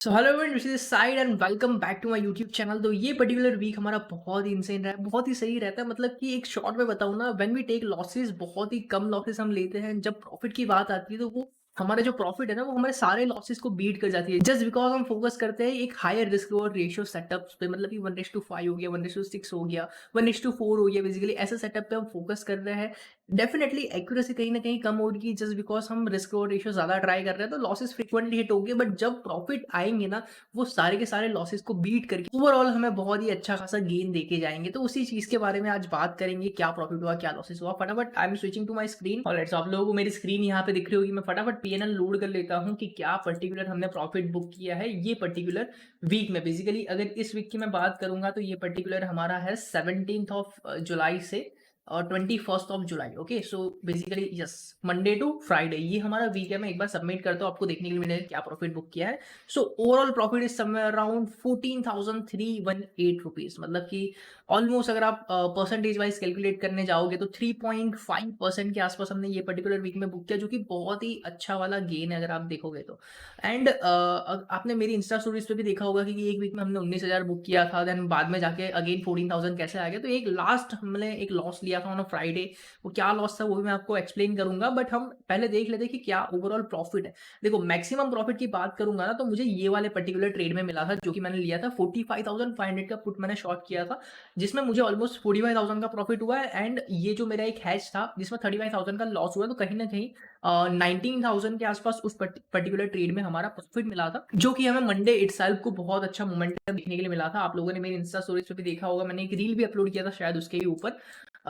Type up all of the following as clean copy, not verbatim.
So hello everyone, this is side and welcome back to my YouTube channel. तो ये particular week हमारा बहुत ही insane रहा है, बहुत ही सही रहता है। मतलब कि एक शॉर्ट में बताऊँ ना, व्हेन वी टेक लॉसेस, बहुत ही कम लॉसेस हम लेते हैं। जब प्रॉफिट की बात आती है तो वो हमारा जो प्रॉफिट है ना, वो हमारे सारे लॉसेस को बीट कर जाती है, जस्ट बिकॉज हम फोकस करते हैं एक higher risk reward ratio setups पे। मतलब कि 1:5 हो गया, 1:6 हो गया, 1:4 हो गया। बेसिकली ऐसे सेटअप पे हम फोकस कर रहे हैं। डेफिनेटली एक्यूरेसी कहीं ना कहीं कम होगी, जस्ट बिकॉज हम रिस्क रिवॉर्ड रेशियो ज्यादा ट्राई कर रहे हैं, तो लॉसेस फ्रिक्वेंटली हिट होंगे। बट जब प्रॉफिट आएंगे ना, वो सारे के सारे लॉसेस को बीट करके ओवरऑल हमें बहुत ही अच्छा खासा गेन देके जाएंगे। तो उसी चीज के बारे में आज बात करेंगे, क्या प्रॉफिट हुआ, क्या लॉसेस हुआ। फटाफट I am switching to my screen. Alright, so आप लोगों को मेरी स्क्रीन यहाँ पे दिख रही होगी। मैं फटाफट पीएनएल लोड कर लेता हूँ कि क्या पर्टिकुलर हमने प्रॉफिट बुक किया है ये पर्टिकुलर वीक में। बेसिकली अगर इस वीक की मैं बात करूंगा तो ये पर्टिकुलर हमारा है 17th ऑफ जुलाई से और 21st of July. Okay, so basically yes, Monday to Friday ये हमारा वीक है। मैं एक बार सबमिट करता हूँ आपको देखने के लिए मैंने क्या प्रॉफिट बुक किया है। So overall profit is somewhere around 14,318 rupees. मतलब कि ऑलमोस्ट अगर आप परसेंटेज वाइज कैलकुलेट करने जाओगे तो 3.5% के आसपास हमने ये पर्टिकुलर वीक में बुक किया, जो कि बहुत ही अच्छा वाला गेन है अगर आप देखोगे तो। एंड आपने मेरी इंस्टा स्टोरीज पे भी देखा होगा कि एक वीक में हमने 19,000 बुक किया था, देन बाद में जाके अगेन 14,000 कैसे आ गया। तो एक लास्ट हमने एक लॉस लिया था ऑन फ्राइडे। वो क्या लॉस था वो भी मैं आपको एक्सप्लेन करूंगा, बट हम पहले देख लेते हैं कि क्या ओवरऑल प्रॉफिट है। देखो, मैक्सिमम प्रॉफिट की बात करूंगा ना, तो मुझे ये वाले पर्टिकुलर ट्रेड में मिला था, जो कि मैंने लिया था 45,500 का पुट मैंने शॉर्ट किया था, जिसमें मुझे ऑलमोस्ट 45,000 का प्रॉफिट हुआ है। एंड ये जो मेरा एक हैच था जिसमें 35,000 का लॉस हुआ, तो कहीं ना कहीं 19,000 के आसपास उस पर्टिकुलर ट्रेड में हमारा प्रॉफिट मिला था, जो कि हमें मंडे इटसेल्फ को बहुत अच्छा मोमेंटम देखने के लिए मिला था। आप लोगों ने मेरी इंस्टा स्टोरीज पे भी देखा होगा, मैंने एक रील भी अपलोड किया था शायद उसके ही ऊपर।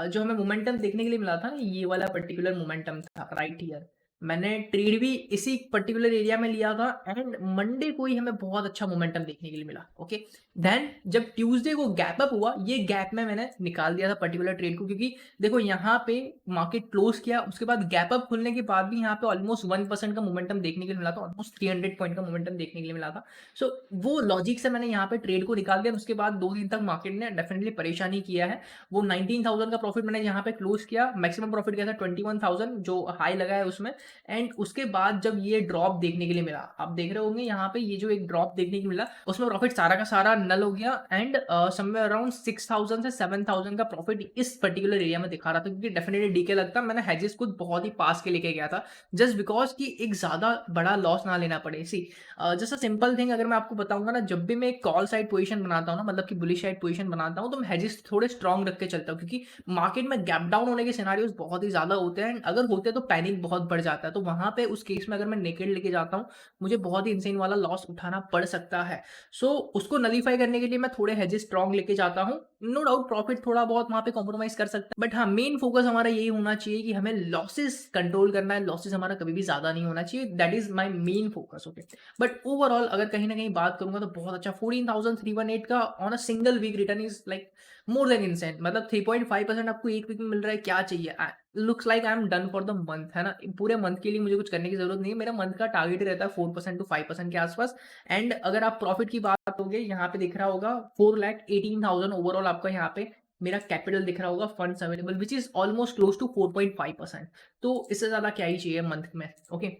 जो हमें मोमेंटम देखने के लिए मिला था ना, ये वाला पर्टिकुलर मोमेंटम था राइट हियर। मैंने ट्रेड भी इसी पर्टिकुलर एरिया में लिया था एंड मंडे को ही हमें बहुत अच्छा मोमेंटम देखने के लिए मिला। ओके, देन जब ट्यूसडे को गैप अप हुआ, ये गैप में मैंने निकाल दिया था पर्टिकुलर ट्रेड को, क्योंकि देखो यहाँ पे मार्केट क्लोज किया, उसके बाद गैप अप खुलने के बाद भी यहाँ पे ऑलमोस्ट 1% का मोमेंटम देखने के लिए मिला था, ऑलमोस्ट 300 पॉइंट का मोमेंटम देखने के लिए मिला था। सो वो लॉजिक से मैंने यहाँ पे ट्रेड को निकाल दिया। उसके बाद 2 दिन तक मार्केट ने डेफिनेटली परेशानी किया है। वो 19,000 का प्रॉफिट मैंने यहाँ पे क्लोज किया, मैक्सिमम प्रॉफिट गया था 21,000 जो हाई लगा है उसमें। एंड उसके बाद जब ये ड्रॉप देखने के लिए मिला, आप देख रहे होंगे यहाँ पे ये जो एक ड्रॉप देखने को मिला, उसमें प्रॉफिट सारा का सारा नल हो गया। एंड समवेयर अराउंड 6,000 से 7,000 का प्रॉफिट इस पर्टिकुलर एरिया में दिखा रहा था, क्योंकि डेफिनेटली डीके लगता, मैंने हेजेस खुद बहुत ही पास के लेके गया था, जस्ट बिकॉज कि एक ज्यादा बड़ा लॉस ना लेना पड़े। सी जैसा सिंपल थिंग अगर मैं आपको बताऊंगा ना, जब भी मैं एक कॉल साइड पोजीशन बनाता हूँ ना, मतलब कि बुलिश साइड पोजीशन बनाता हूँ, तो मैं हेजेस थोड़े स्ट्रॉन्ग रख के चलता हूँ, क्योंकि मार्केट में गैप डाउन होने के सिनारियोज बहुत ही ज्यादा होते हैं। अगर होते हैं तो पैनिक बहुत बढ़ जाता है, तो वहां पे उस केस में अगर मैं नेकेड लेके जाता हूँ, मुझे बहुत ही इंसेन वाला लॉस उठाना पड़ सकता है। सो उसको नलीफाई करने के लिए मैं थोड़े हेजेस स्ट्रॉन्ग लेके जाता हूँ। नो डाउट प्रॉफिट थोड़ा बहुत वहां पे कॉम्प्रोमाइज कर सकता है, बट हाँ, मेन फोकस हमारा यही होना चाहिए कि हमें लॉसेस कंट्रोल करना है। लॉसेस हमारा कभी भी ज्यादा नहीं होना चाहिए, that is my main focus. Okay, but overall अगर कहीं ना कहीं बात करूंगा तो बहुत अच्छा 14,318 का on a single week return is like more than इंसेंट। मतलब 3.5% आपको एक वीक में मिल रहा है, क्या चाहिए। Looks like I am done for the month, है ना। पूरे मंथ के लिए मुझे कुछ करने की जरूरत नहीं है। मेरा मंथ का टारगेट रहता है 4% टू 5% के आसपास। एंड अगर आप प्रॉफिट की बात करोगे, यहाँ पे दिख रहा होगा 4,18,000 ओवरऑल आपका यहाँ पे मेरा कैपिटल दिख रहा होगा, funds available, which is almost close to 4.5%। तो इससे ज्यादा क्या ही चाहिए मंथ में। ओके,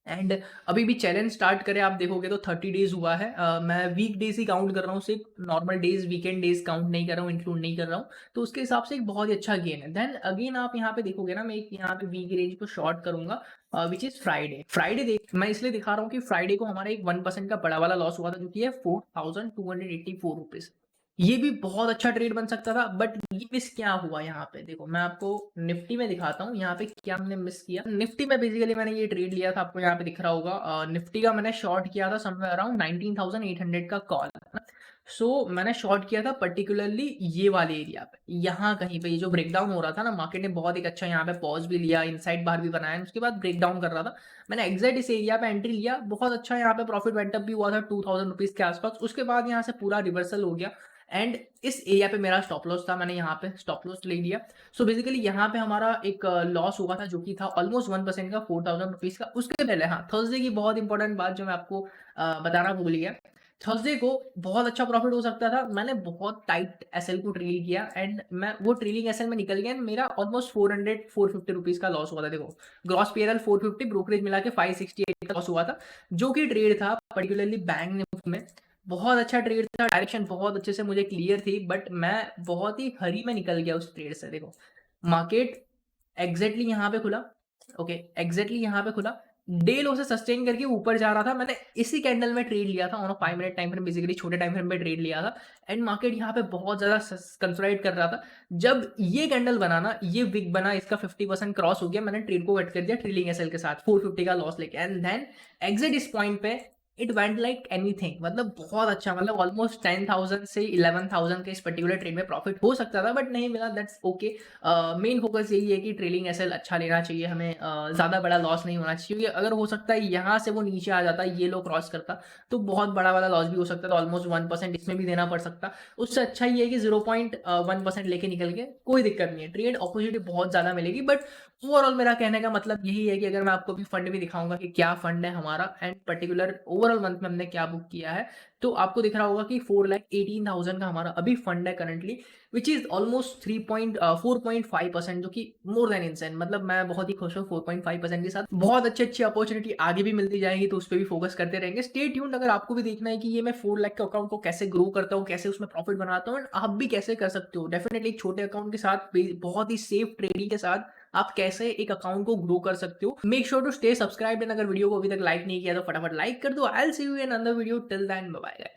एंड अभी भी चैलेंज स्टार्ट करे आप देखोगे तो 30 डेज हुआ है। मैं वीक डेज ही काउंट कर रहा हूँ, सिर्फ normal days weekend days count नहीं कर रहा हूँ, इंक्लूड नहीं कर रहा हूँ। तो उसके हिसाब से एक बहुत ही अच्छा गेन है। देन अगेन आप यहाँ पे देखोगे ना, मैं एक यहाँ पे वीक रेंज को शॉर्ट करूंगा, विच इज फ्राइडे। फ्राइडे देख मैं इसलिए दिखा रहा हूँ कि फ्राइडे को हमारा एक 1% का बड़ा वाला लॉस हुआ था, जो कि है 4,284 रुपीज। ये भी बहुत अच्छा ट्रेड बन सकता था, बट ये मिस क्या हुआ यहाँ पे देखो, मैं आपको निफ्टी में दिखाता हूँ यहाँ पे क्या हमने मिस किया। निफ्टी में बेसिकली मैंने ये ट्रेड लिया था, आपको यहाँ पे दिख रहा होगा। निफ्टी का मैंने शॉर्ट किया था समवेयर अराउंड 19,800 का कॉल। सो मैंने शॉर्ट किया था पर्टिकुलरली ये वाले एरिया पे, यहाँ कहीं पे। ये जो ब्रेकडाउन हो रहा था ना, मार्केट ने बहुत एक अच्छा यहाँ पे पॉज भी लिया, इनसाइड बार भी बनाया, उसके बाद ब्रेकडाउन कर रहा था। मैंने एग्जैक्ट इस एरिया पे एंट्री लिया, बहुत अच्छा यहाँ पे प्रॉफिट वेंटअप भी हुआ था 2,000 रुपीज के आसपास। उसके बाद यहाँ से पूरा रिवर्सल हो गया एंड इस एरिया पे मेरा स्टॉप लॉस था, मैंने यहाँ पे स्टॉप लॉस ले लिया। सो बेसिकली यहाँ पे हमारा एक लॉस हुआ था, जो कि था ऑलमोस्ट 1% का 4,000 रुपीज का। उसके पहले हाँ, थर्सडे की बहुत इंपॉर्टेंट बात जो मैं आपको बताना भूल गया। थर्सडे को बहुत अच्छा प्रॉफिट हो सकता था। मैंने बहुत टाइट एसएल को ट्रेल किया एंड मैं वो ट्रेलिंग एसएल में निकल गया एंड मेरा ऑलमोस्ट 400-450 रुपीज़ का लॉस हुआ था। देखो, ग्रॉस पीएनएल 450, ब्रोकरेज मिला के 568 का लॉस हुआ था, जो कि ट्रेड था पर्टिकुलरली बैंक निफ्टी में। बहुत अच्छा ट्रेड था, डायरेक्शन बहुत अच्छे से मुझे क्लियर थी, बट मैं बहुत ही हरी में निकल गया उस ट्रेड से। देखो, मार्केट एग्जैक्टली यहाँ पे खुला, ओके, एग्जैक्टली यहाँ पे खुला, डे लो से सस्टेन करके ऊपर जा रहा था। मैंने इसी कैंडल में ट्रेड लिया था on a 5 minute time frame, basically छोटे टाइम फ्रेम पे ट्रेड लिया था एंड मार्केट यहाँ पे बहुत ज़्यादा कंसोलिडेट कर रहा था। जब ये कैंडल बना ना, ये विक बना, इसका 50% क्रॉस हो गया, मैंने ट्रेड को कट कर दिया ट्रेलिंग एसएल के साथ 450 का लॉस लेके एंड देन एग्जिट इस पॉइंट पे इट वेंट लाइक एनीथिंग। मतलब बहुत अच्छा, मतलब ऑलमोस्ट 10,000 से 11,000 के इस पर्टिकुलर ट्रेड में प्रॉफिट हो सकता था, बट नहीं मिला, दैट्स ओके। मेन फोकस यही है कि ट्रेलिंग एसएल अच्छा लेना चाहिए हमें, ज़्यादा बड़ा लॉस नहीं होना चाहिए, क्योंकि अगर हो सकता है यहाँ से वो नीचे आ जाता, ये लो क्रॉस करता, तो बहुत बड़ा वाला लॉस भी हो सकता था, ऑलमोस्ट 1% इसमें भी देना पड़ सकता। उससे अच्छा ये है कि 0.1% लेके निकल के कोई दिक्कत नहीं है, ट्रेड अपॉर्चुनिटी बहुत ज़्यादा मिलेगी। बट ओवरऑल मेरा कहने का मतलब यही है कि अगर मैं आपको भी फंड भी दिखाऊंगा कि क्या फंड है हमारा एंड पर्टिकुलर ओवरऑल मंथ में हमने क्या बुक किया है, तो आपको दिख रहा होगा कि 4,18,000 का हमारा अभी फंड है करंटली, विच इज ऑलमोस्ट 4.5%, जो कि मोर देन इंसेंट। मतलब मैं बहुत ही खुश हूँ 4.5% के साथ। बहुत अच्छी अच्छी अपॉर्चुनिटी आगे भी मिलती जाएगी, तो उस पर भी फोकस करते रहेंगे। स्टे ट्यून्ड, अगर आपको भी देखना है कि ये मैं 4 लाख के अकाउंट को कैसे ग्रो करता हूँ, कैसे उसमें प्रॉफिट बनाता हूँ, एंड आप भी कैसे कर सकते हो डेफिनेटली एक छोटे अकाउंट के साथ, बहुत ही सेफ ट्रेडिंग के साथ आप कैसे एक अकाउंट को ग्रो कर सकते हो। Make sure to stay subscribe and अगर वीडियो को अभी तक लाइक नहीं किया तो फटाफट लाइक कर दो। I will see you in another video, till then bye bye.